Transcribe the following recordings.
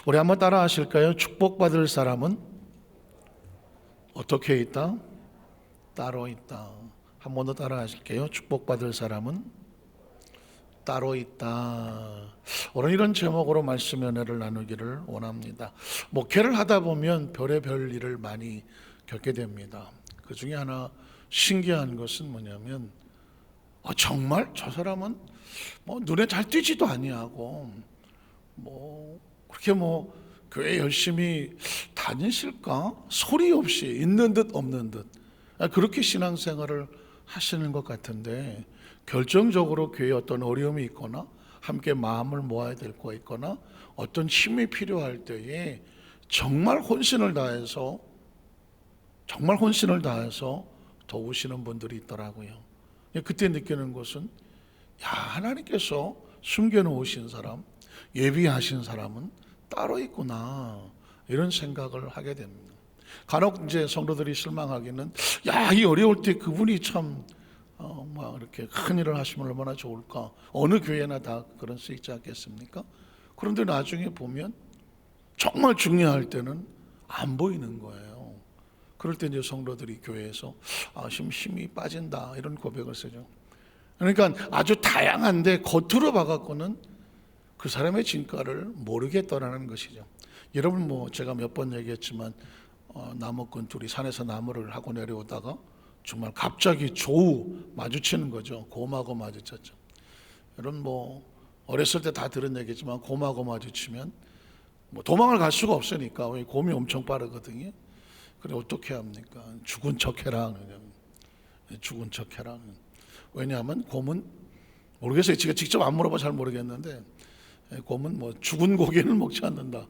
우리 한번 따라 하실까요? 축복받을 사람은 어떻게 있다? 따로 있다. 한 번 더 따라 하실게요. 축복받을 사람은 따로 있다. 오늘 이런 제목으로 말씀 연회를 나누기를 원합니다. 목회를 하다 보면 별의별 일을 많이 겪게 됩니다. 그 중에 하나 신기한 것은 뭐냐면 정말 저 사람은 눈에 잘 띄지도 아니하고 그렇게 교회 열심히 다니실까? 소리 없이 있는 듯 없는 듯 그렇게 신앙생활을 하시는 것 같은데, 결정적으로 교회에 어떤 어려움이 있거나 함께 마음을 모아야 될 거 있거나 어떤 힘이 필요할 때에 정말 혼신을 다해서 도우시는 분들이 있더라고요. 그때 느끼는 것은 하나님께서 숨겨놓으신 사람, 예비하신 사람은 따로 있구나, 이런 생각을 하게 됩니다. 간혹 이제 성도들이 실망하기는 이 어려울 때 그분이 참 이렇게 큰 일을 하시면 얼마나 좋을까. 어느 교회나 다 그런 수 있지 않겠습니까? 그런데 나중에 보면 정말 중요할 때는 안 보이는 거예요. 그럴 때 이제 성도들이 교회에서 힘이 빠진다, 이런 고백을 쓰죠. 그러니까 아주 다양한데 겉으로 봐갖고는 그 사람의 진가를 모르겠다라는 것이죠. 여러분 제가 몇 번 얘기했지만 나무꾼 둘이 산에서 나무를 하고 내려오다가 정말 갑자기 조우 마주치는 거죠. 곰하고 마주쳤죠. 여러분 어렸을 때 다 들은 얘기지만 곰하고 마주치면 도망을 갈 수가 없으니까, 왜 곰이 엄청 빠르거든요. 그래 어떻게 합니까? 죽은 척해라. 죽은 척해라. 왜냐하면 곰은 모르겠어요. 제가 직접 안 물어봐 잘 모르겠는데, 곰은 죽은 고기는 먹지 않는다,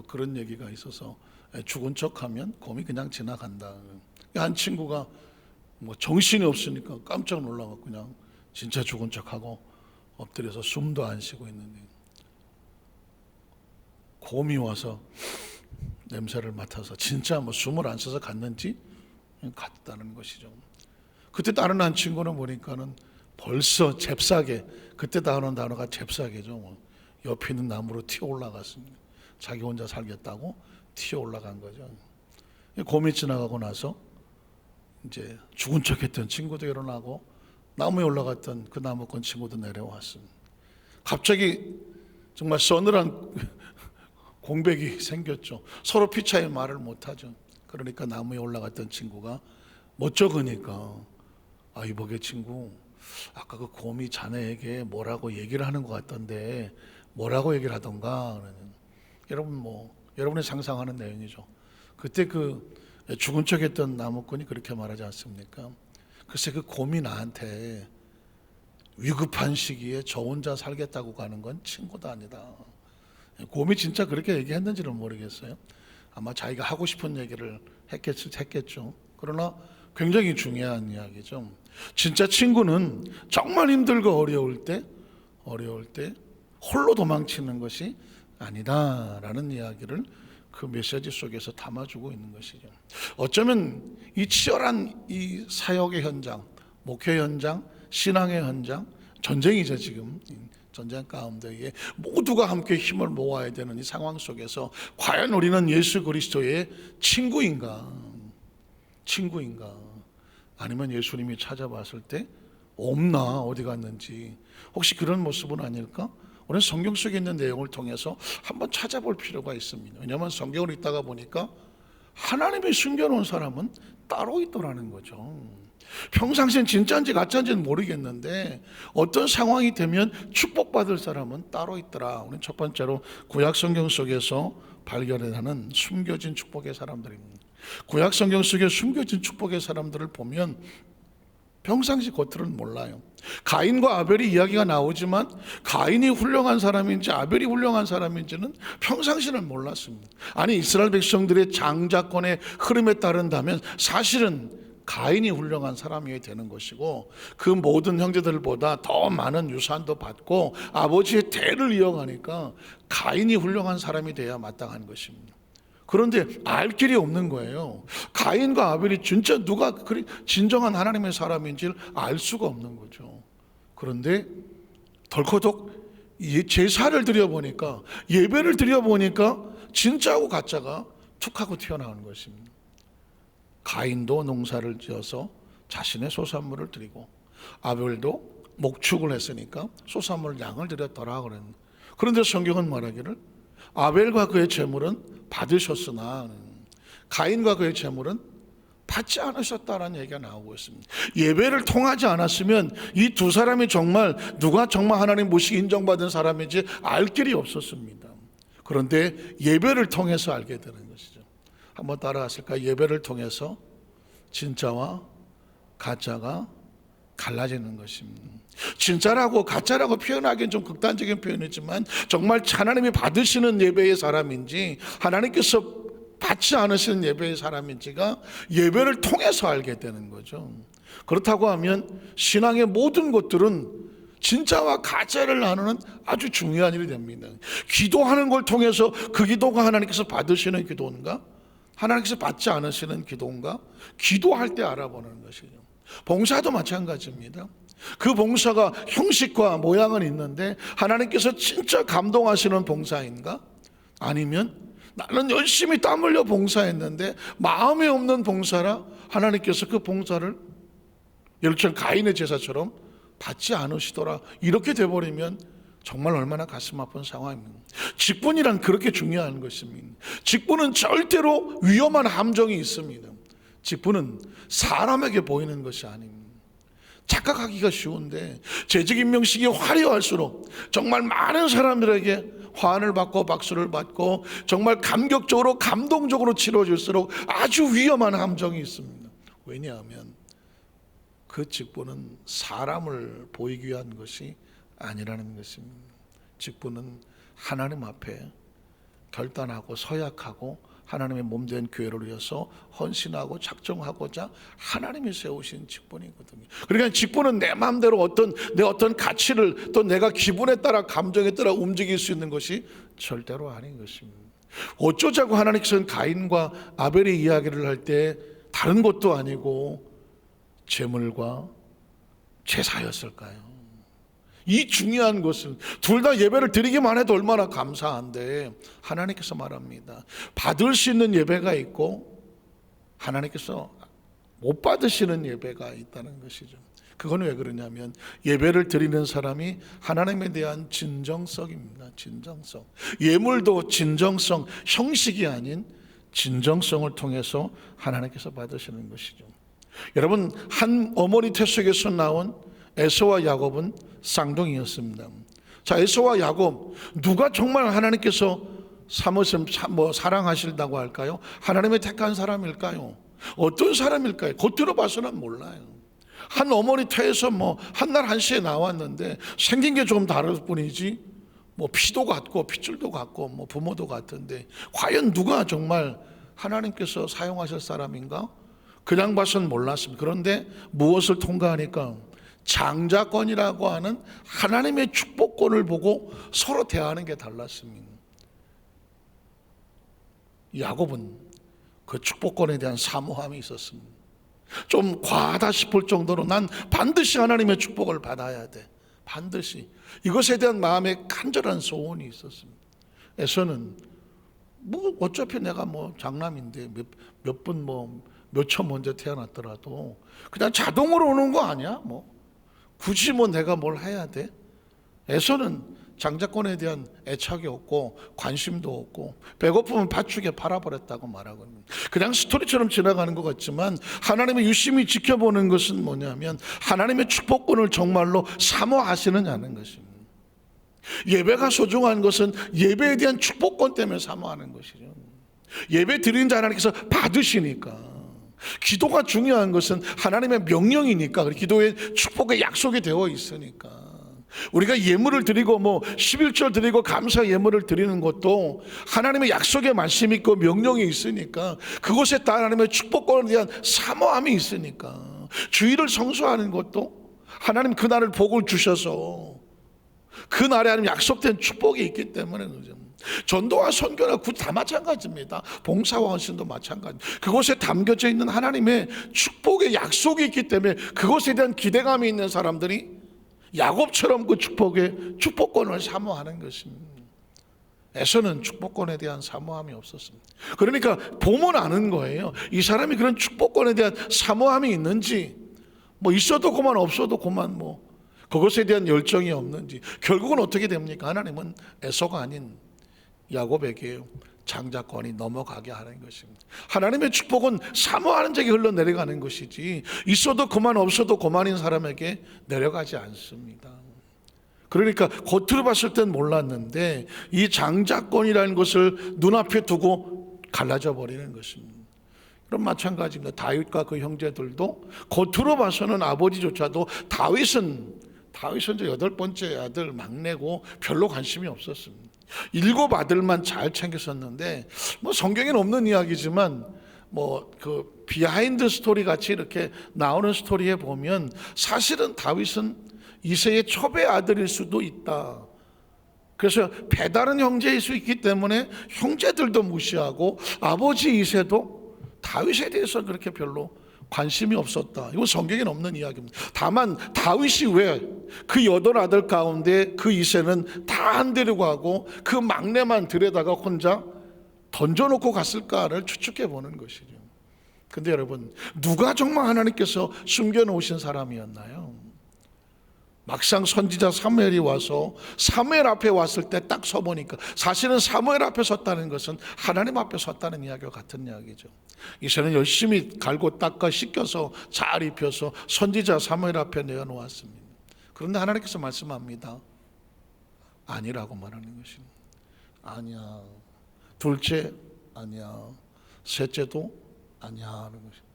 그런 얘기가 있어서 죽은 척하면 곰이 그냥 지나간다. 한 친구가 정신이 없으니까 깜짝 놀라고 그냥 진짜 죽은 척하고 엎드려서 숨도 안 쉬고 있는데 곰이 와서 냄새를 맡아서 진짜 숨을 안 쉬어서 갔는지 갔다는 것이죠. 그때 다른 한 친구는 보니까는 벌써 잽싸게, 그때 나오는 단어가 잽싸게죠. 옆에 있는 나무로 튀어 올라갔습니다. 자기 혼자 살겠다고 튀어 올라간 거죠. 곰이 지나가고 나서 이제 죽은 척했던 친구도 일어나고 나무에 올라갔던 그 나무꾼 친구도 내려왔습니다. 갑자기 정말 서늘한 공백이 생겼죠. 서로 피차에 말을 못하죠. 그러니까 나무에 올라갔던 친구가 멋쩍으니까 이보게 친구, 아까 그 곰이 자네에게 뭐라고 얘기를 하는 것 같던데 뭐라고 얘기를 하던가. 여러분 여러분이 상상하는 내용이죠. 그때 그 죽은 척했던 나무꾼이 그렇게 말하지 않습니까? 글쎄 그 곰이 나한테 위급한 시기에 저 혼자 살겠다고 가는 건 친구도 아니다. 곰이 진짜 그렇게 얘기했는지는 모르겠어요. 아마 자기가 하고 싶은 얘기를 했겠죠. 그러나 굉장히 중요한 이야기죠. 진짜 친구는 정말 힘들고 어려울 때 홀로 도망치는 것이 아니다라는 이야기를 그 메시지 속에서 담아주고 있는 것이죠. 어쩌면 이 치열한 이 사역의 현장, 목회 현장, 신앙의 현장, 전쟁이죠. 지금 전쟁 가운데에 모두가 함께 힘을 모아야 되는 이 상황 속에서 과연 우리는 예수 그리스도의 친구인가? 아니면 예수님이 찾아봤을 때 없나, 어디 갔는지, 혹시 그런 모습은 아닐까? 우리는 성경 속에 있는 내용을 통해서 한번 찾아볼 필요가 있습니다. 왜냐하면 성경을 읽다가 보니까 하나님이 숨겨놓은 사람은 따로 있더라는 거죠. 평상시엔 진짜인지 가짜인지는 모르겠는데 어떤 상황이 되면 축복받을 사람은 따로 있더라. 우리는 첫 번째로 구약 성경 속에서 발견하는 숨겨진 축복의 사람들입니다. 구약 성경 속에 숨겨진 축복의 사람들을 보면 평상시 겉으로는 몰라요. 가인과 아벨이 이야기가 나오지만 가인이 훌륭한 사람인지 아벨이 훌륭한 사람인지는 평상시는 몰랐습니다. 아니 이스라엘 백성들의 장자권의 흐름에 따른다면 사실은 가인이 훌륭한 사람이어야 되는 것이고, 그 모든 형제들보다 더 많은 유산도 받고 아버지의 대를 이어가니까 가인이 훌륭한 사람이 돼야 마땅한 것입니다. 그런데 알 길이 없는 거예요. 가인과 아벨이 진짜 누가 진정한 하나님의 사람인지를 알 수가 없는 거죠. 그런데 덜커덕 제사를 드려보니까, 예배를 드려보니까 진짜하고 가짜가 툭 하고 튀어나오는 것입니다. 가인도 농사를 지어서 자신의 소산물을 드리고 아벨도 목축을 했으니까 소산물 양을 드렸더라 그랬는데, 그런데 성경은 말하기를 아벨과 그의 재물은 받으셨으나 가인과 그의 재물은 받지 않으셨다라는 얘기가 나오고 있습니다. 예배를 통하지 않았으면 이 두 사람이 정말 누가 정말 하나님 모시기 인정받은 사람인지 알 길이 없었습니다. 그런데 예배를 통해서 알게 되는 것이죠. 한번 따라하실까요? 예배를 통해서 진짜와 가짜가 갈라지는 것입니다. 진짜라고 가짜라고 표현하기는 좀 극단적인 표현이지만 정말 하나님이 받으시는 예배의 사람인지 하나님께서 받지 않으시는 예배의 사람인지가 예배를 통해서 알게 되는 거죠. 그렇다고 하면 신앙의 모든 것들은 진짜와 가짜를 나누는 아주 중요한 일이 됩니다. 기도하는 걸 통해서 그 기도가 하나님께서 받으시는 기도인가, 하나님께서 받지 않으시는 기도인가, 기도할 때 알아보는 것이죠. 봉사도 마찬가지입니다. 그 봉사가 형식과 모양은 있는데 하나님께서 진짜 감동하시는 봉사인가, 아니면 나는 열심히 땀 흘려 봉사했는데 마음에 없는 봉사라 하나님께서 그 봉사를 예를 들어 가인의 제사처럼 받지 않으시더라, 이렇게 돼버리면 정말 얼마나 가슴 아픈 상황입니다. 직분이란 그렇게 중요한 것입니다. 직분은 절대로 위험한 함정이 있습니다. 직분은 사람에게 보이는 것이 아닙니다. 착각하기가 쉬운데 재직 임명식이 화려할수록 정말 많은 사람들에게 환을 받고 박수를 받고 정말 감격적으로 감동적으로 치러질수록 아주 위험한 함정이 있습니다. 왜냐하면 그 직분은 사람을 보이기 위한 것이 아니라는 것입니다. 직분은 하나님 앞에 결단하고 서약하고 하나님의 몸된 교회를 위해서 헌신하고 작정하고자 하나님이 세우신 직분이거든요. 그러니까 직분은 내 마음대로 내 어떤 가치를 또 내가 기분에 따라 감정에 따라 움직일 수 있는 것이 절대로 아닌 것입니다. 어쩌자고 하나님께서는 가인과 아벨의 이야기를 할 때 다른 것도 아니고 제물과 제사였을까요? 이 중요한 것은 둘 다 예배를 드리기만 해도 얼마나 감사한데 하나님께서 말합니다. 받을 수 있는 예배가 있고 하나님께서 못 받으시는 예배가 있다는 것이죠. 그건 왜 그러냐면 예배를 드리는 사람이 하나님에 대한 진정성입니다. 진정성. 예물도 진정성, 형식이 아닌 진정성을 통해서 하나님께서 받으시는 것이죠. 여러분, 한 어머니 태 속에서 나온 에서와 야곱은 쌍둥이였습니다. 자, 에서와 야곱, 누가 정말 하나님께서 사랑하신다고 할까요? 하나님의 택한 사람일까요? 어떤 사람일까요? 겉으로 봐서는 몰라요. 한 어머니 태에서 한날 한시에 나왔는데 생긴 게 좀 다를 뿐이지 피도 같고 핏줄도 같고 부모도 같은데 과연 누가 정말 하나님께서 사용하실 사람인가? 그냥 봐서는 몰랐습니다. 그런데 무엇을 통과하니까 장자권이라고 하는 하나님의 축복권을 보고 서로 대하는 게 달랐습니다. 야곱은 그 축복권에 대한 사모함이 있었습니다. 좀 과하다 싶을 정도로 난 반드시 하나님의 축복을 받아야 돼, 반드시, 이것에 대한 마음의 간절한 소원이 있었습니다. 에서는 어차피 내가 장남인데 몇 분 몇 초 먼저 태어났더라도 그냥 자동으로 오는 거 아니야? 굳이 내가 뭘 해야 돼? 에서는 장자권에 대한 애착이 없고 관심도 없고 배고프면 밭주게 팔아버렸다고 말하거든요. 그냥 스토리처럼 지나가는 것 같지만 하나님의 유심히 지켜보는 것은 뭐냐면 하나님의 축복권을 정말로 사모하시느냐는 것입니다. 예배가 소중한 것은 예배에 대한 축복권 때문에 사모하는 것이죠. 예배 드리는 자 하나님께서 받으시니까. 기도가 중요한 것은 하나님의 명령이니까, 기도의 축복의 약속이 되어 있으니까. 우리가 예물을 드리고 11절 드리고 감사 예물을 드리는 것도 하나님의 약속의 말씀이 있고 명령이 있으니까, 그것에 따른 하나님의 축복권에 대한 사모함이 있으니까. 주일을 성수하는 것도 하나님 그날을 복을 주셔서 그날에 하나님 약속된 축복이 있기 때문에 그죠. 전도와 선교나 다 마찬가지입니다. 봉사와 헌신도 마찬가지. 그곳에 담겨져 있는 하나님의 축복의 약속이 있기 때문에 그것에 대한 기대감이 있는 사람들이 야곱처럼 그 축복권을 사모하는 것입니다. 에서는 축복권에 대한 사모함이 없었습니다. 그러니까 보면 아는 거예요. 이 사람이 그런 축복권에 대한 사모함이 있는지, 뭐 있어도 그만 없어도 그만 뭐 그것에 대한 열정이 없는지. 결국은 어떻게 됩니까? 하나님은 에서가 아닌 야곱에게 장자권이 넘어가게 하는 것입니다. 하나님의 축복은 사모하는 자에게 흘러내려가는 것이지 있어도 그만 없어도 그만인 사람에게 내려가지 않습니다. 그러니까 겉으로 봤을 땐 몰랐는데 이 장자권이라는 것을 눈앞에 두고 갈라져 버리는 것입니다. 그럼 마찬가지입니다. 다윗과 그 형제들도 겉으로 봐서는 아버지조차도 다윗은 이제 8번째 아들 막내고 별로 관심이 없었습니다. 7 아들만 잘 챙겼었는데 뭐 성경에는 없는 이야기지만 뭐 그 비하인드 스토리 같이 이렇게 나오는 스토리에 보면 사실은 다윗은 이새의 초배 아들일 수도 있다. 그래서 배다른 형제일 수 있기 때문에 형제들도 무시하고 아버지 이새도 다윗에 대해서 그렇게 별로 관심이 없었다. 이건 성경에는 없는 이야기입니다. 다만 다윗이 왜 그 8 아들 가운데 그 이새는 다 안 데려가고 그 막내만 들여다가 혼자 던져놓고 갔을까를 추측해 보는 것이죠. 근데 여러분, 누가 정말 하나님께서 숨겨놓으신 사람이었나요? 막상 선지자 사무엘이 와서 사무엘 앞에 왔을 때 딱 서보니까 사실은 사무엘 앞에 섰다는 것은 하나님 앞에 섰다는 이야기와 같은 이야기죠. 이새는 열심히 갈고 닦아 씻겨서 잘 입혀서 선지자 사무엘 앞에 내어놓았습니다. 그런데 하나님께서 말씀합니다. 아니라고 말하는 것입니다. 아니야. 둘째 아니야. 셋째도 아니야 하는 것입니다.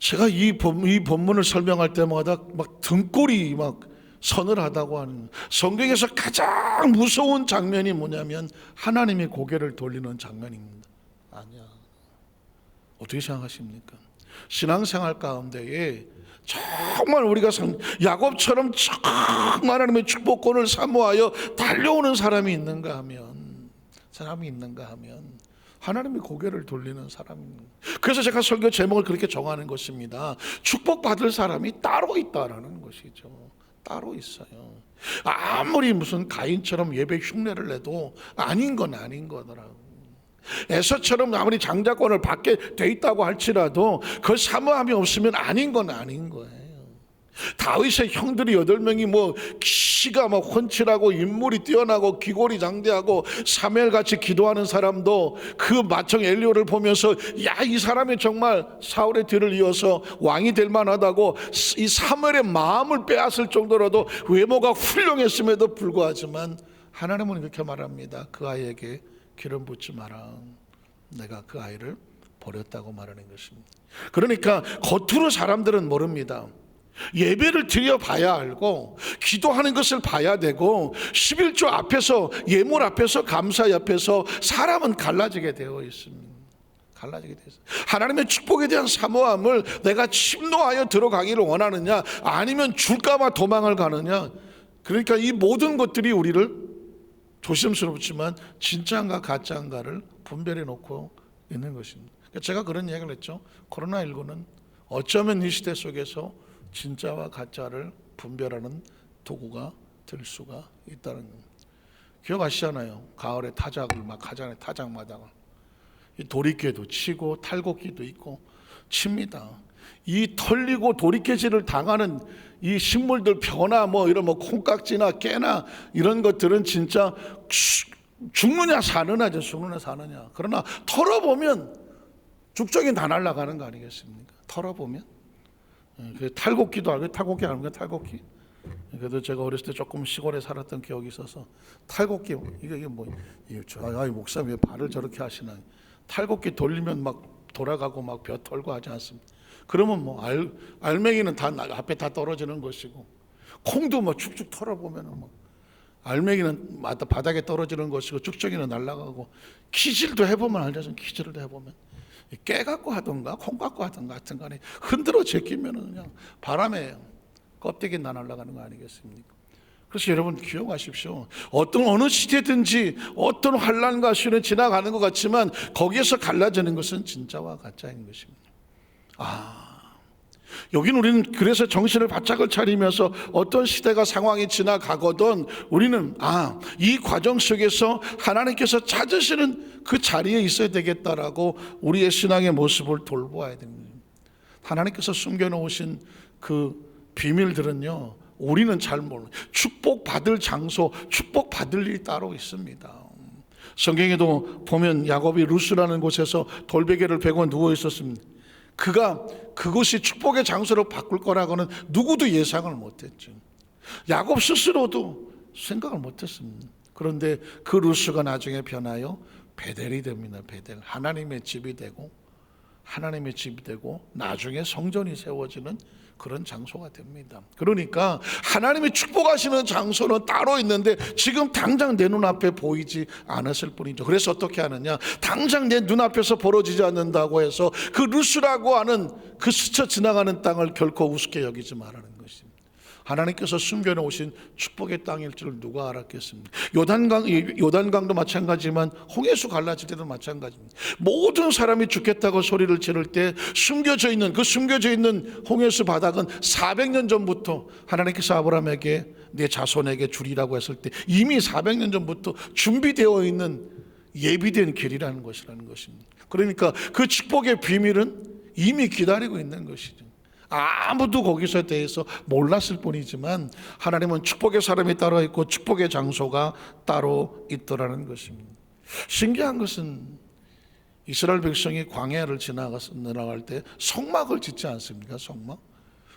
제가 이 본문을 설명할 때마다 막 등골이 막 서늘하다고 하는, 성경에서 가장 무서운 장면이 뭐냐면 하나님이 고개를 돌리는 장면입니다. 아니야. 어떻게 생각하십니까? 신앙생활 가운데에 정말 우리가 야곱처럼 정말 하나님의 축복권을 사모하여 달려오는 사람이 있는가 하면 하나님이 고개를 돌리는 사람입니다. 그래서 제가 설교 제목을 그렇게 정하는 것입니다. 축복받을 사람이 따로 있다라는 것이죠. 따로 있어요. 아무리 무슨 가인처럼 예배 흉내를 내도 아닌 건 아닌 거더라고요. 에서처럼 아무리 장자권을 받게 돼 있다고 할지라도 그 사모함이 없으면 아닌 건 아닌 거예요. 다윗의 형들이 8명이 뭐 키가 막 훤칠하고 인물이 뛰어나고 귀골이 장대하고 사무엘같이 기도하는 사람도 그 맏형 엘리야를 보면서 야, 이 사람이 정말 사울의 뒤를 이어서 왕이 될 만하다고 이 사무엘의 마음을 빼앗을 정도로도 외모가 훌륭했음에도 불구하지만 하나님은 이렇게 말합니다. 그 아이에게 기름 붓지 마라. 내가 그 아이를 버렸다고 말하는 것입니다. 그러니까 겉으로 사람들은 모릅니다. 예배를 드려봐야 알고 기도하는 것을 봐야 되고 11조 앞에서 예물 앞에서 감사 옆에서 사람은 갈라지게 되어 있습니다. 갈라지게 되어 있습니다. 하나님의 축복에 대한 사모함을 내가 침노하여 들어가기를 원하느냐 아니면 줄까봐 도망을 가느냐. 그러니까 이 모든 것들이 우리를 조심스럽지만 진짜인가 가짜인가를 분별해 놓고 있는 것입니다. 제가 그런 이야기를 했죠. 코로나19는 어쩌면 이 시대 속에서 진짜와 가짜를 분별하는 도구가 될 수가 있다는 겁니다. 기억하시잖아요. 가을에 타작을 막 하잖아요. 타작마당을. 도리깨도 치고 탈곡기도 있고 칩니다. 이 털리고 도리깨질을 당하는 이 식물들 벼나 뭐 이런 뭐 콩깍지나 깨나 이런 것들은 진짜 죽느냐 사느냐죠. 죽느냐 사느냐. 그러나 털어보면 죽적이 다 날아가는 거 아니겠습니까? 털어보면. 탈곡기도 알고, 탈곡기 아닙니까? 탈곡기. 그래도 제가 어렸을 때 조금 시골에 살았던 기억이 있어서 탈곡기 이게 뭐 목사님 왜 발을 저렇게 하시나? 탈곡기 돌리면 막 돌아가고 막 벼 털고 하지 않습니까? 그러면 뭐 알맹이는 다 앞에 다 떨어지는 것이고 콩도 뭐 축축 털어보면은 뭐 알맹이는 바닥에 떨어지는 것이고 쭉쭉이는 날아가고 키질도 해보면 알죠. 키질도 해보면 깨 갖고 하던가 콩 갖고 하던가 하여튼 간에 흔들어 제끼면은 그냥 바람에 껍데기 날아가는 거 아니겠습니까? 그래서 여러분 기억하십시오. 어느 시대든지 어떤 환난과 시련이 지나가는 것 같지만 거기에서 갈라지는 것은 진짜와 가짜인 것입니다. 여긴 우리는 그래서 정신을 바짝을 차리면서 어떤 시대가 상황이 지나가거든 우리는 이 과정 속에서 하나님께서 찾으시는 그 자리에 있어야 되겠다라고 우리의 신앙의 모습을 돌보아야 됩니다. 하나님께서 숨겨놓으신 그 비밀들은요, 우리는 잘 모르는, 축복받을 장소, 축복받을 일이 따로 있습니다. 성경에도 보면 야곱이 루스라는 곳에서 돌베개를 베고 누워 있었습니다. 그가 그것이 축복의 장소로 바꿀 거라고는 누구도 예상을 못했죠. 야곱 스스로도 생각을 못했습니다. 그런데 그 루스가 나중에 변하여 베델이 됩니다. 베델, 하나님의 집이 되고 나중에 성전이 세워지는 그런 장소가 됩니다. 그러니까 하나님이 축복하시는 장소는 따로 있는데 지금 당장 내 눈앞에 보이지 않았을 뿐이죠. 그래서 어떻게 하느냐, 당장 내 눈앞에서 벌어지지 않는다고 해서 그 루스라고 하는 그 스쳐 지나가는 땅을 결코 우습게 여기지 말라는 것입니다. 하나님께서 숨겨놓으신 축복의 땅일 줄 누가 알았겠습니까? 요단강도 마찬가지지만 홍해수 갈라질 때도 마찬가지입니다. 모든 사람이 죽겠다고 소리를 지를 때 숨겨져 있는 홍해수 바닥은 400년 전부터 하나님께서 아브라함에게 내 자손에게 주리라고 했을 때 이미 400년 전부터 준비되어 있는 예비된 길이라는 것이라는 것입니다. 그러니까 그 축복의 비밀은 이미 기다리고 있는 것이죠. 아무도 거기서 대해서 몰랐을 뿐이지만 하나님은 축복의 사람이 따로 있고 축복의 장소가 따로 있더라는 것입니다. 신기한 것은 이스라엘 백성이 광야를 지나갈 때 성막을 짓지 않습니까? 성막.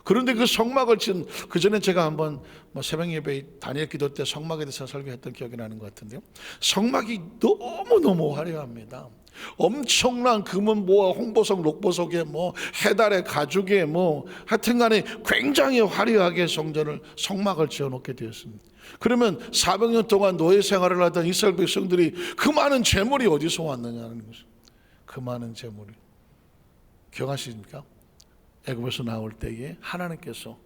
그런데 그 성막을 짓는, 그 전에 제가 한번 새벽 예배 다니엘 기도 때 성막에 대해서 설교했던 기억이 나는 것 같은데요. 성막이 너무너무 화려합니다. 엄청난 금은보화, 홍보석, 녹보석에 해달의 가죽에 하여튼간에 굉장히 화려하게 성막을 지어놓게 되었습니다. 그러면 400년 동안 노예 생활을 하던 이스라엘 백성들이 그 많은 재물이 어디서 왔느냐는 것입니다. 그 많은 재물이 기억하십니까? 애굽에서 나올 때에 하나님께서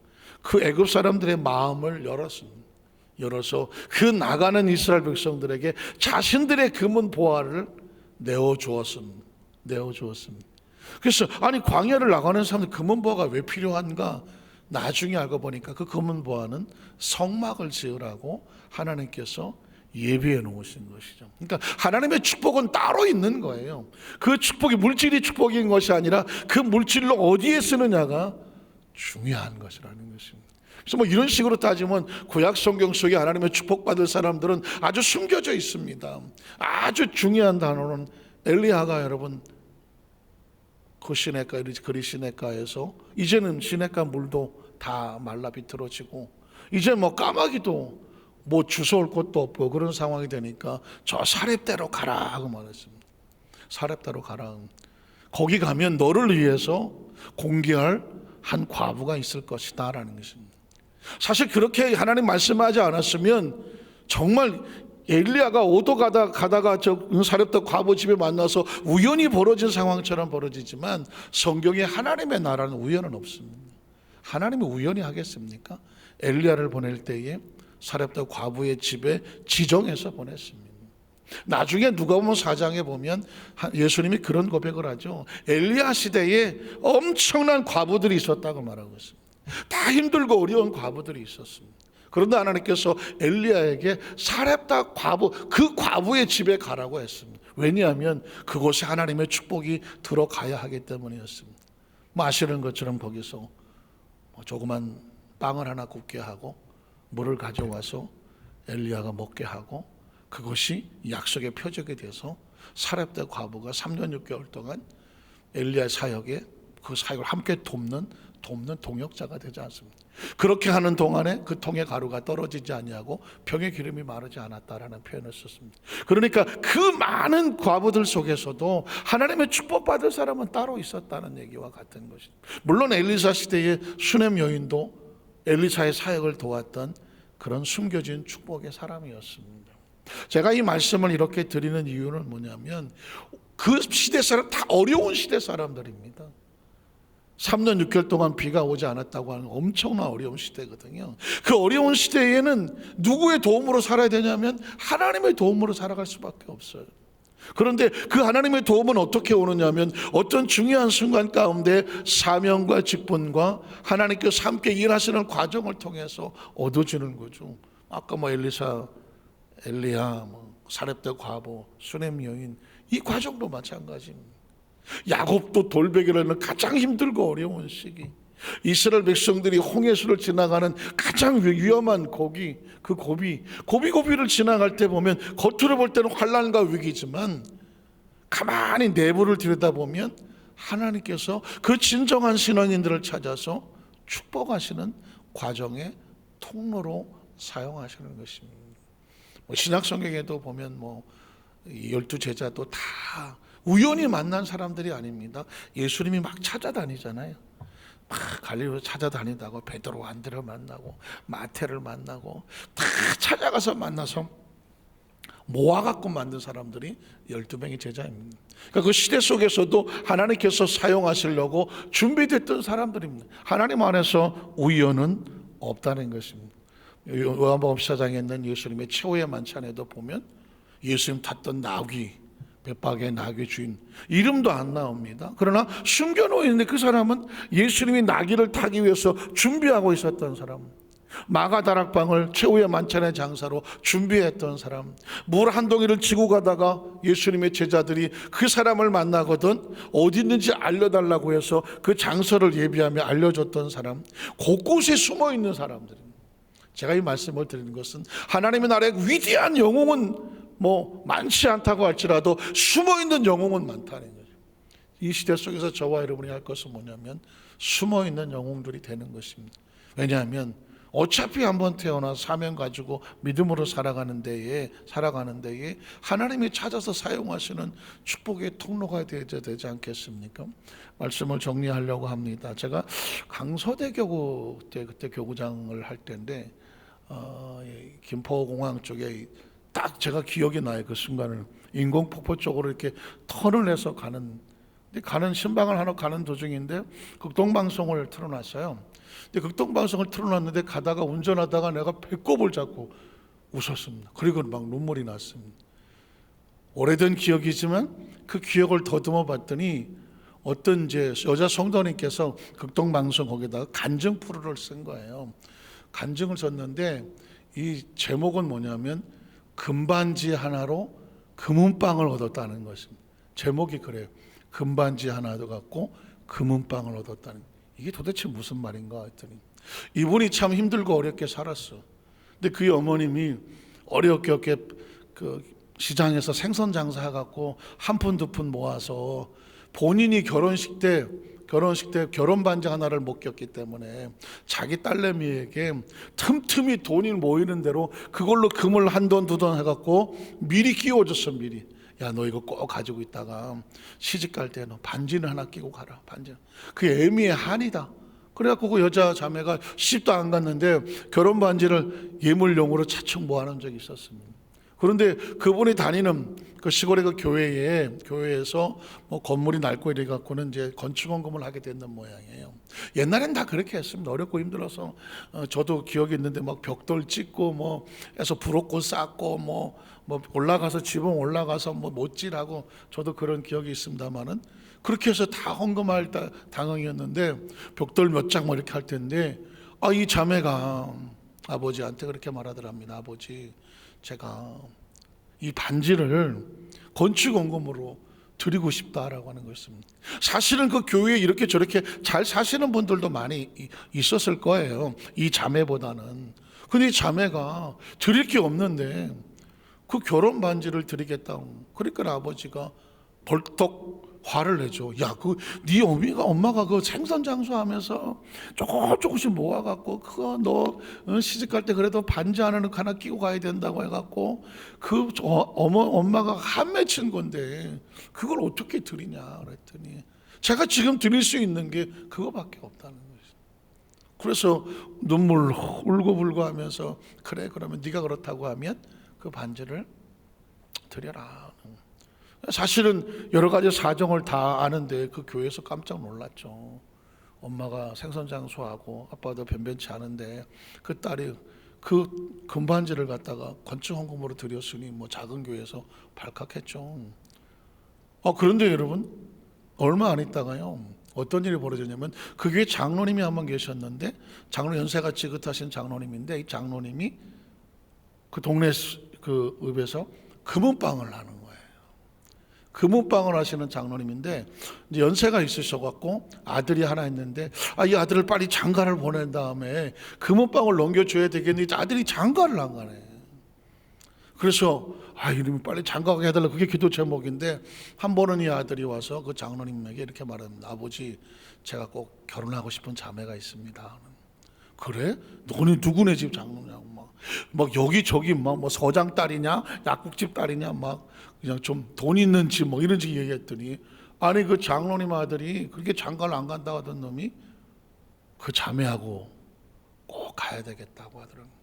그 애굽 사람들의 마음을 열어서 그 나가는 이스라엘 백성들에게 자신들의 금은보화를 내어주었습니다. 그래서 광야를 나가는 사람들 금은보화가 왜 필요한가? 나중에 알고 보니까 그 금은보화는 성막을 지으라고 하나님께서 예비해 놓으신 것이죠. 그러니까 하나님의 축복은 따로 있는 거예요. 그 축복이 물질이 축복인 것이 아니라 그 물질로 어디에 쓰느냐가 중요한 것이라는 것입니다. 그래서 이런 식으로 따지면 구약 성경 속에 하나님의 축복받을 사람들은 아주 숨겨져 있습니다. 아주 중요한 단어는 엘리야가 여러분 그 그리 시냇가에서 이제는 시냇가 물도 다 말라 비틀어지고 이제 까마귀도 주워올 곳도 없고 그런 상황이 되니까 저 사렙대로 가라 하고 말했습니다. 사렙대로 가라. 거기 가면 너를 위해서 공개할 한 과부가 있을 것이다 라는 것입니다. 사실 그렇게 하나님 말씀하지 않았으면 정말 엘리야가 오도 가다가 저 사렙다 과부 집에 만나서 우연히 벌어진 상황처럼 벌어지지만 성경에 하나님의 나라는 우연은 없습니다. 하나님이 우연히 하겠습니까? 엘리야를 보낼 때에 사렙다 과부의 집에 지정해서 보냈습니다. 나중에 누가복음 4장에 보면 예수님이 그런 고백을 하죠. 엘리야 시대에 엄청난 과부들이 있었다고 말하고 있습니다. 다 힘들고 어려운 과부들이 있었습니다. 그런데 하나님께서 엘리야에게 사렙다 과부, 그 과부의 집에 가라고 했습니다. 왜냐하면 그곳에 하나님의 축복이 들어가야 하기 때문이었습니다. 아시는 것처럼 거기서 조그만 빵을 하나 굽게 하고 물을 가져와서 엘리야가 먹게 하고 그것이 약속의 표적이 돼서 사렙다 과부가 3년 6개월 동안 엘리야 사역에 그 사역을 함께 돕는 동역자가 되지 않습니다. 그렇게 하는 동안에 그 통에 가루가 떨어지지 아니하고 병의 기름이 마르지 않았다라는 표현을 썼습니다. 그러니까 그 많은 과부들 속에서도 하나님의 축복받을 사람은 따로 있었다는 얘기와 같은 것입니다. 물론 엘리사 시대의 수넴 여인도 엘리사의 사역을 도왔던 그런 숨겨진 축복의 사람이었습니다. 제가 이 말씀을 이렇게 드리는 이유는 뭐냐면 그 시대 사람 다 어려운 시대 사람들입니다. 3년 6개월 동안 비가 오지 않았다고 하는 엄청난 어려운 시대거든요. 그 어려운 시대에는 누구의 도움으로 살아야 되냐면 하나님의 도움으로 살아갈 수밖에 없어요. 그런데 그 하나님의 도움은 어떻게 오느냐면 어떤 중요한 순간 가운데 사명과 직분과 하나님께서 함께 일하시는 과정을 통해서 얻어지는 거죠. 아까 뭐 엘리사, 엘리야, 뭐 사렙대 과부, 수넴 여인, 이 과정도 마찬가지입니다. 야곱도 돌베개라는 가장 힘들고 어려운 시기, 이스라엘 백성들이 홍해수를 지나가는 가장 위험한 고비, 그 고비를 지나갈 때 보면 겉으로 볼 때는 환난과 위기지만 가만히 내부를 들여다보면 하나님께서 그 진정한 신앙인들을 찾아서 축복하시는 과정의 통로로 사용하시는 것입니다. 신약 성경에도 보면 이 12제자도 다 우연히 만난 사람들이 아닙니다. 예수님이 막 찾아다니잖아요. 막 갈릴리로 찾아다니다가 베드로, 안드레를 만나고 마태를 만나고 다 찾아가서 만나서 모아갖고 만든 사람들이 12명의 제자입니다. 그러니까 그 시대 속에서도 하나님께서 사용하시려고 준비됐던 사람들입니다. 하나님 안에서 우연은 없다는 것입니다. 요한복음 14장에 있는 예수님의 최후의 만찬에도 보면 예수님 탔던 나귀, 벳박의 나귀 주인 이름도 안 나옵니다. 그러나 숨겨놓여 있는데 그 사람은 예수님이 나귀를 타기 위해서 준비하고 있었던 사람, 마가다락방을 최후의 만찬의 장사로 준비했던 사람, 물 한 동이를 지고 가다가 예수님의 제자들이 그 사람을 만나거든 어디 있는지 알려달라고 해서 그 장소를 예비하며 알려줬던 사람, 곳곳에 숨어있는 사람들입니다. 제가 이 말씀을 드리는 것은 하나님의 나라의 위대한 영웅은 많지 않다고 할지라도 숨어있는 영웅은 많다는 거죠. 이 시대 속에서 저와 여러분이 할 것은 뭐냐면 숨어있는 영웅들이 되는 것입니다. 왜냐하면 어차피 한번 태어나 사명 가지고 믿음으로 살아가는 데에 하나님이 찾아서 사용하시는 축복의 통로가 되지 않겠습니까? 말씀을 정리하려고 합니다. 제가 강서대교구 그때 교구장을 할 때인데 김포공항 쪽에 딱 제가 기억이 나요. 그 순간을 인공폭포 쪽으로 이렇게 턴을 해서 가는 신방을 하러 가는 도중인데 극동방송을 틀어놨어요. 근데 극동방송을 틀어놨는데 가다가 운전하다가 내가 배꼽을 잡고 웃었습니다. 그리고 막 눈물이 났습니다. 오래된 기억이지만 그 기억을 더듬어 봤더니 어떤 이제 여자 성도님께서 극동방송 거기다가 간증 프로를 쓴 거예요. 간증을 썼는데 이 제목은 뭐냐면 금반지 하나로 금은방을 얻었다는 것입니다. 제목이 그래요. 금반지 하나도 갖고 금은방을 얻었다는. 이게 도대체 무슨 말인가 했더니 이분이 참 힘들고 어렵게 살았어. 근데 그의 어머님이 어렵게 그 시장에서 생선 장사해 갖고 한 푼 두 푼 모아서 본인이 결혼식 때 결혼 반지 하나를 못 꼈기 때문에 자기 딸내미에게 틈틈이 돈이 모이는 대로 그걸로 금을 한 돈 두 돈 해갖고 미리 끼워줬어. 미리. 야, 너 이거 꼭 가지고 있다가 시집 갈 때 너 반지는 하나 끼고 가라. 반지. 그게 애미의 한이다. 그래갖고 그 여자 자매가 시집도 안 갔는데 결혼 반지를 예물용으로 차츰 모아놓은 적이 있었습니다. 그런데 그분이 다니는 그 시골의 그 교회에서 건물이 낡고 이래 갖고는 이제 건축원금을 하게 됐는 모양이에요. 옛날엔 다 그렇게 했습니다. 어렵고 힘들어서 저도 기억이 있는데 막 벽돌 찍고 해서 불옷꽃 쌓고 올라가서 지붕 올라가서 못질하고 저도 그런 기억이 있습니다만은 그렇게 해서 다 헌금할 당황이었는데 벽돌 몇 장 이렇게 할 텐데 이 자매가 아버지한테 그렇게 말하더랍니다. 아버지, 제가 이 반지를 건축원금으로 드리고 싶다라고 하는 것입니다. 사실은 그 교회에 이렇게 저렇게 잘 사시는 분들도 많이 있었을 거예요. 이 자매보다는. 근데 이 자매가 드릴 게 없는데 그 결혼 반지를 드리겠다고. 그러니까 아버지가 벌떡 화를 내죠. 야, 네 엄마가 그 생선 장수하면서 조금씩 모아갖고 그거 너 시집 갈 때 그래도 반지 하나 끼고 가야 된다고 해갖고 엄마가 한 맺힌 건데 그걸 어떻게 드리냐 그랬더니 제가 지금 드릴 수 있는 게 그거밖에 없다는 거죠. 그래서 눈물 울고불고 하면서 그래, 그러면 네가 그렇다고 하면 그 반지를 드려라. 사실은 여러 가지 사정을 다 아는데 그 교회에서 깜짝 놀랐죠. 엄마가 생선 장수하고 아빠도 변변치 않은데 그 딸이 그 금반지를 갖다가 건축 헌금으로 드렸으니 작은 교회에서 발칵했죠. 그런데 여러분, 얼마 안 있다가요, 어떤 일이 벌어졌냐면, 그 교회 장로님이 한 번 계셨는데, 장로 연세가 지긋하신 장로님인데, 이 장로님이 그 동네 그 읍에서 금은방을 하는 거예요. 금은방을 하시는 장로님인데, 이제 연세가 있으셔갖고 아들이 하나 있는데, 이 아들을 빨리 장가를 보낸 다음에 금은방을 넘겨줘야 되겠는데, 아들이 장가를 안 가네. 그래서 이름이 빨리 장가가게 해달라, 그게 기도 제목인데, 한 번은 이 아들이 와서 그 장로님에게 이렇게 말합니다. 아버지, 제가 꼭 결혼하고 싶은 자매가 있습니다. 그래? 너는 누구네 집 장로냐고 막 여기저기 뭐 서장 딸이냐, 약국집 딸이냐, 막 그냥 좀 돈 있는 집 뭐 이런 식 얘기했더니, 아니 그 장로님 아들이 그렇게 장가를 안 간다고 하던 놈이 그 자매하고 꼭 가야 되겠다고 하더라고요.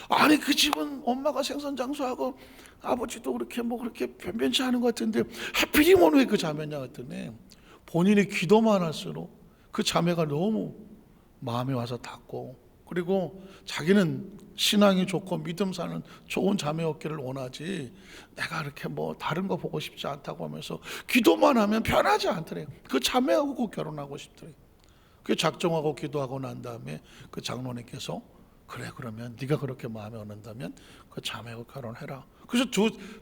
아니 그 집은 엄마가 생선장수하고 아버지도 그렇게 뭐 그렇게 변변치 않은 것 같은데 하필이면 왜 그 자매냐 했더니, 본인이 기도만 할수록 그 자매가 너무 마음에 와서 닿고, 그리고 자기는 신앙이 좋고 믿음 사는 좋은 자매였기를 원하지, 내가 이렇게 뭐 다른 거 보고 싶지 않다고 하면서 기도만 하면 변하지 않더래요. 그 자매하고 꼭 결혼하고 싶더래요. 그 작정하고 기도하고 난 다음에 그 장로님께서, 그래 그러면 네가 그렇게 마음에 오는다면 그 자매하고 결혼해라. 그래서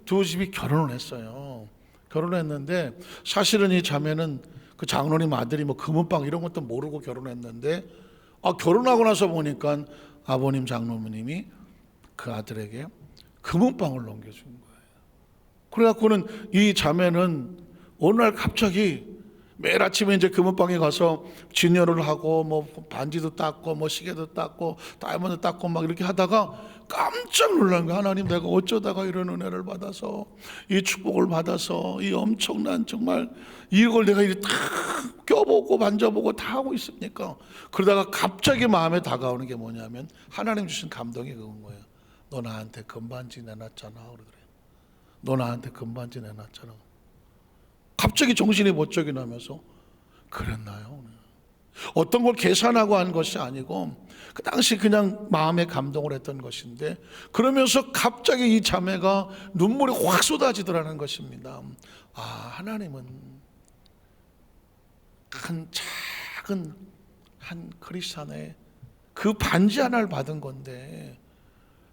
두 집이 결혼을 했어요. 결혼했는데, 사실은 이 자매는 그 장로님 아들이 뭐 금은방 이런 것도 모르고 결혼했는데, 결혼하고 나서 보니까 아버님 장로님이 그 아들에게 금은방을 넘겨준 거예요. 그래갖고는 이 자매는 어느 날 갑자기 매일 아침에 이제 금은방에 가서 진열을 하고 뭐 반지도 닦고 뭐 시계도 닦고 다이아몬드 닦고 막 이렇게 하다가 깜짝 놀란 거야. 하나님, 내가 어쩌다가 이런 은혜를 받아서, 이 축복을 받아서, 이 엄청난 정말 이걸 내가 이렇게 다 껴보고 만져보고 다 하고 있습니까? 그러다가 갑자기 마음에 다가오는 게 뭐냐면, 하나님 주신 감동이 그건 거예요. 너 나한테 금반지 내놨잖아 그러더래요. 너 나한테 금반지 내놨잖아. 갑자기 정신이 번쩍이 나면서, 그랬나요? 어떤 걸 계산하고 한 것이 아니고 그 당시 그냥 마음에 감동을 했던 것인데, 그러면서 갑자기 이 자매가 눈물이 확 쏟아지더라는 것입니다. 하나님은 한 작은 한 크리스찬의 그 반지 하나를 받은 건데,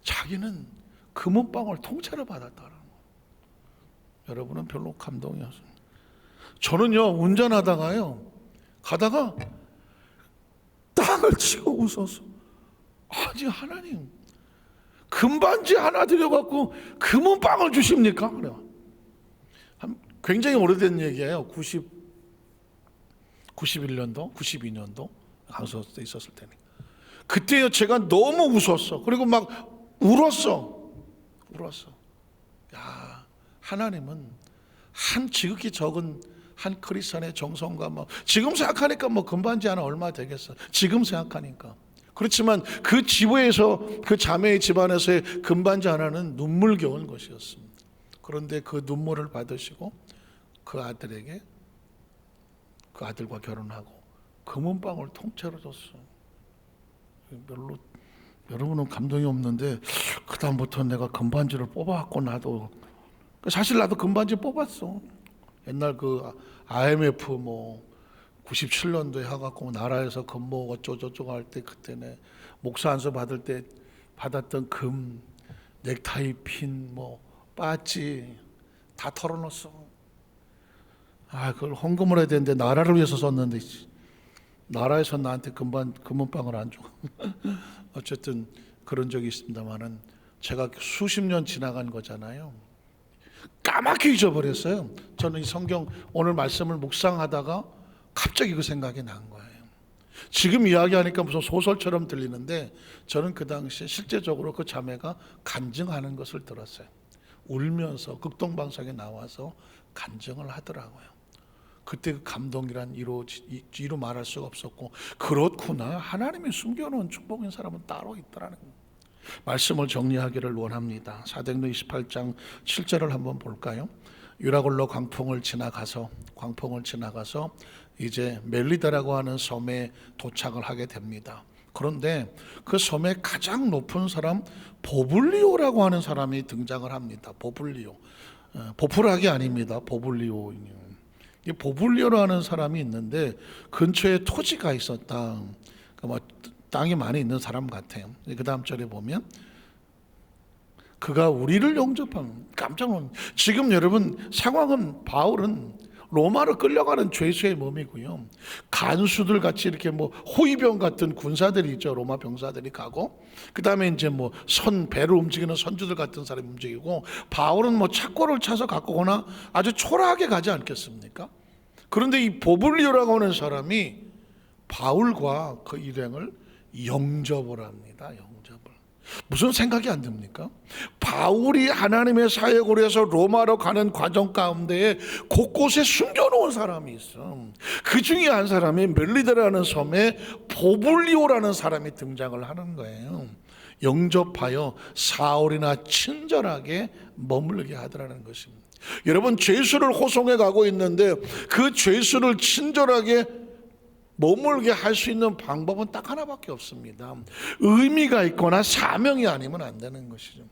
자기는 금은방울 통째로 받았다는 거예요. 여러분은 별로 감동이 없습니다. 저는요, 운전하다가요, 가다가 땅을 치고 웃었어. 아니 하나님, 금반지 하나 드려갖고 금은방을 주십니까? 그래. 굉장히 오래된 얘기예요. 91년도, 92년도 강서에 있었을 때니. 그때요, 제가 너무 웃었어. 그리고 막 울었어. 야, 하나님은 한 지극히 적은 한 크리스찬의 정성과 뭐, 지금 생각하니까 뭐 금반지 하나 얼마 되겠어. 지금 생각하니까. 그렇지만 그 집에서, 그 자매의 집안에서의 금반지 하나는 눈물겨운 것이었습니다. 그런데 그 눈물을 받으시고 그 아들에게, 그 아들과 결혼하고 금은방울 통째로 줬어. 별로 여러분은 감동이 없는데, 그 다음부터 내가 금반지를 뽑아갖고 나도, 사실 나도 금반지 뽑았어. 옛날 그 IMF 뭐 97년도에 해갖고 나라에서 금모 어쩌고저쩌고 할 때, 그때네 목사 안수 받을 때 받았던 금 넥타이 핀 뭐 빠지 다 털어놨어. 그걸 헌금을 해야 되는데 나라를 위해서 썼는데, 나라에서 나한테 금은방을 안 줘. 어쨌든 그런 적이 있습니다만은, 제가 수십 년 지나간 거잖아요. 까맣게 잊어버렸어요. 저는 이 성경 오늘 말씀을 묵상하다가 갑자기 그 생각이 난 거예요. 지금 이야기하니까 무슨 소설처럼 들리는데, 저는 그 당시에 실제적으로 그 자매가 간증하는 것을 들었어요. 울면서 극동방송에 나와서 간증을 하더라고요. 그때 그 감동이란 이루 말할 수가 없었고, 그렇구나, 하나님이 숨겨놓은 축복인 사람은 따로 있더라는 거예요. 말씀을 정리하기를 원합니다. 사도행전 28장 7절을 한번 볼까요? 유라굴로 광풍을 지나가서 이제 멜리다라고 하는 섬에 도착을 하게 됩니다. 그런데 그 섬의 가장 높은 사람 보블리오라고 하는 사람이 등장을 합니다. 보블리오, 보풀학이 아닙니다. 보블리오. 이 보블리오라는 사람이 있는데 근처에 토지가 있었다. 그러니까 뭐 땅이 많이 있는 사람 같아요. 그 다음 절에 보면 그가 우리를 영접하면 깜짝 놀랍니다. 지금 여러분 상황은 바울은 로마로 끌려가는 죄수의 몸이고요. 간수들 같이 이렇게 뭐 호위병 같은 군사들이 있죠. 로마 병사들이 가고 그 다음에 이제 뭐 배를 움직이는 선주들 같은 사람이 움직이고 바울은 뭐 착고를 차서 갖고 오거나 아주 초라하게 가지 않겠습니까? 그런데 이 보블리오라고 하는 사람이 바울과 그 일행을 영접을 합니다. 영접을. 무슨 생각이 안 듭니까? 바울이 하나님의 사역을 위해서 로마로 가는 과정 가운데에 곳곳에 숨겨놓은 사람이 있어. 그 중에 한 사람이 멜리데라는 섬에 보블리오라는 사람이 등장을 하는 거예요. 영접하여 사울이나 친절하게 머물게 하더라는 것입니다. 여러분 죄수를 호송해 가고 있는데 그 죄수를 친절하게 머물게 할 수 있는 방법은 딱 하나밖에 없습니다. 의미가 있거나 사명이 아니면 안 되는 것이죠.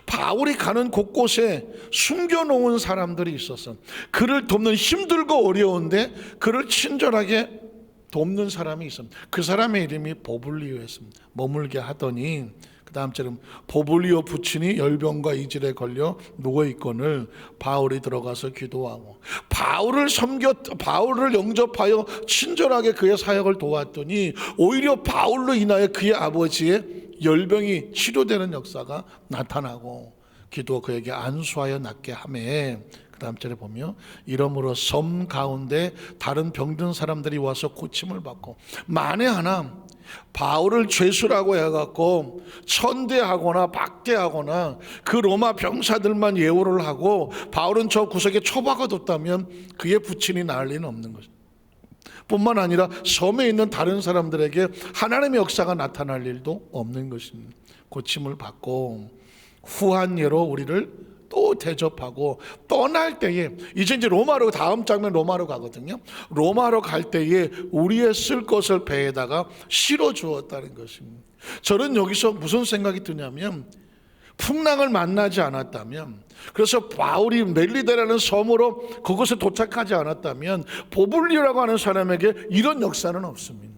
바울이 가는 곳곳에 숨겨놓은 사람들이 있어서 그를 돕는 힘들고 어려운데 그를 친절하게 돕는 사람이 있습니다. 그 사람의 이름이 보블리오였습니다. 머물게 하더니 그 다음 절은 보블리오 부친이 열병과 이질에 걸려 누워있거늘 바울이 들어가서 기도하고 바울을 영접하여 친절하게 그의 사역을 도왔더니 오히려 바울로 인하여 그의 아버지의 열병이 치료되는 역사가 나타나고 기도 그에게 안수하여 낫게 하매 그 다음 절에 보면 이러므로 섬 가운데 다른 병든 사람들이 와서 고침을 받고 만에 하나 바울을 죄수라고 해갖고 천대하거나 박대하거나 그 로마 병사들만 예우를 하고 바울은 저 구석에 처박아뒀다면 그의 부친이 나을 리는 없는 것입니다. 뿐만 아니라 섬에 있는 다른 사람들에게 하나님의 역사가 나타날 일도 없는 것입니다. 고침을 받고 후한 예로 우리를 또 대접하고 떠날 때에 이제 로마로 다음 장면 로마로 가거든요. 로마로 갈 때에 우리의 쓸 것을 배에다가 실어 주었다는 것입니다. 저는 여기서 무슨 생각이 드냐면 풍랑을 만나지 않았다면 그래서 바울이 멜리데라는 섬으로 그곳에 도착하지 않았다면 보블리오라고 하는 사람에게 이런 역사는 없습니다.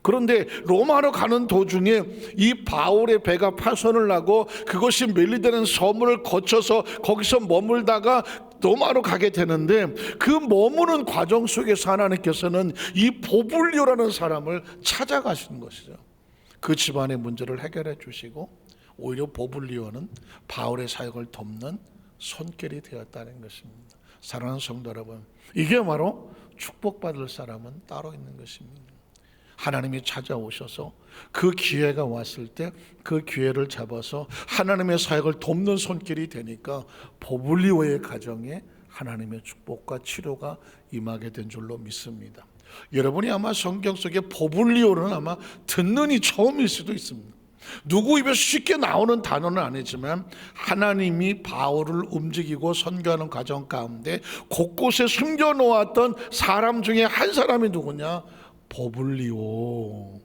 그런데 로마로 가는 도중에 이 바울의 배가 파손을 나고 그것이 멜리데라는 섬을 거쳐서 거기서 머물다가 로마로 가게 되는데 그 머무는 과정 속에서 하나님께서는 이 보블리오라는 사람을 찾아가시는 것이죠. 그 집안의 문제를 해결해 주시고 오히려 보블리오는 바울의 사역을 돕는 손길이 되었다는 것입니다. 사랑하는 성도 여러분, 이게 바로 축복받을 사람은 따로 있는 것입니다. 하나님이 찾아오셔서 그 기회가 왔을 때 그 기회를 잡아서 하나님의 사역을 돕는 손길이 되니까 보블리오의 가정에 하나님의 축복과 치료가 임하게 된 줄로 믿습니다. 여러분이 아마 성경 속에 보블리오는 아마 듣는 이 처음일 수도 있습니다. 누구 입에 쉽게 나오는 단어는 아니지만 하나님이 바울을 움직이고 선교하는 과정 가운데 곳곳에 숨겨놓았던 사람 중에 한 사람이 누구냐? 보블리오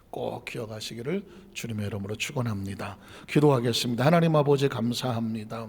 꼭 기억하시기를 주님의 이름으로 축원합니다. 기도하겠습니다. 하나님 아버지 감사합니다.